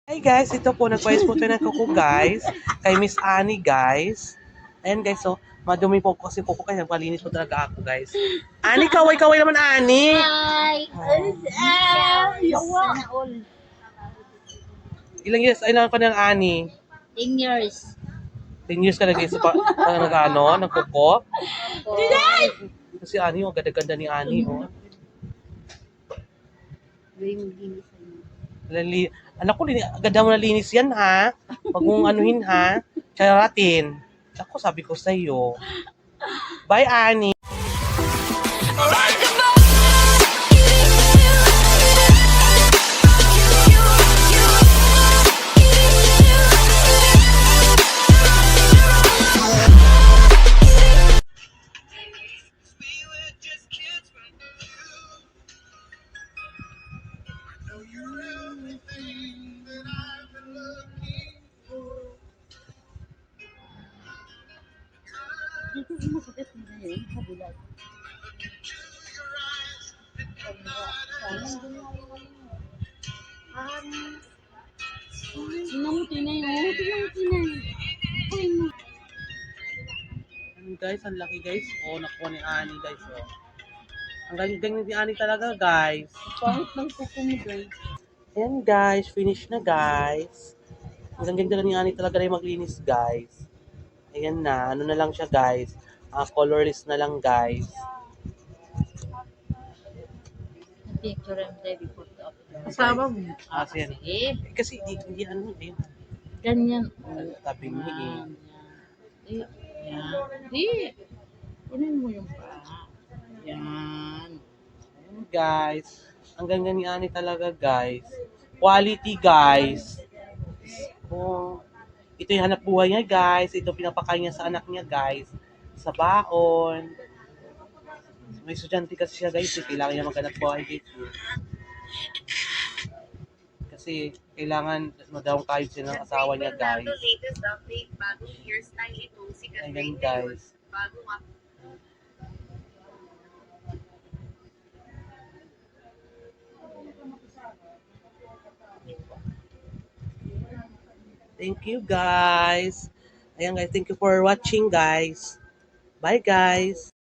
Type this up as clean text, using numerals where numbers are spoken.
Hi guys, ito po, nagpayos po tayo ng kuko guys, kay Miss Annie guys. Ayan guys, so, madumi po kasi kuko kaya nagpalinis po talaga ako guys. Annie, kaway-kaway naman Annie! Hi! Sana all. Ilang years, ay lang pa ng Annie? 10 years. 10 years ka nag-iisa pa, nag-ano, ng kuko? Kasi Annie, oh, ganda-ganda ni Annie, oh. Lali, anak ko, ganda mo na linis yan ha. Huwag mong anuhin ha. Charatin. Ako, sabi ko sa'yo. Bye, Annie. Guys, ang laki guys. Oh, nakuha ni Annie guys. Oh. Ang galing ni Annie talaga guys. Pangit ng kuko mo guys. Ayan guys, finish na guys. Ang ganda ni Annie talaga rin maglinis guys. Ayan na, ano na lang siya guys. Colorless na lang guys. Picture and day before the after. Kasama mo. Sige. Kasi hindi ano eh. Ganyan. Tabi mo eh. Yan. Di. Kunin mo yung pa. Yan. Ayan guys. Ang ganda ni Annie talaga guys. Quality guys. Oh, ito yung hanap buhay niya guys. Ito pinapakain niya sa anak niya guys. Sa baon. May estudyante kasi siya guys. Kailangan niya maghanap buhay guys. Kasi kailangan magawang kayo sila ng asawa niya guys. Latest update, bagong hairstyle ito, si Ayan Catherine guys. bagong Thank you guys. Ayan guys, thank you for watching guys. Bye guys.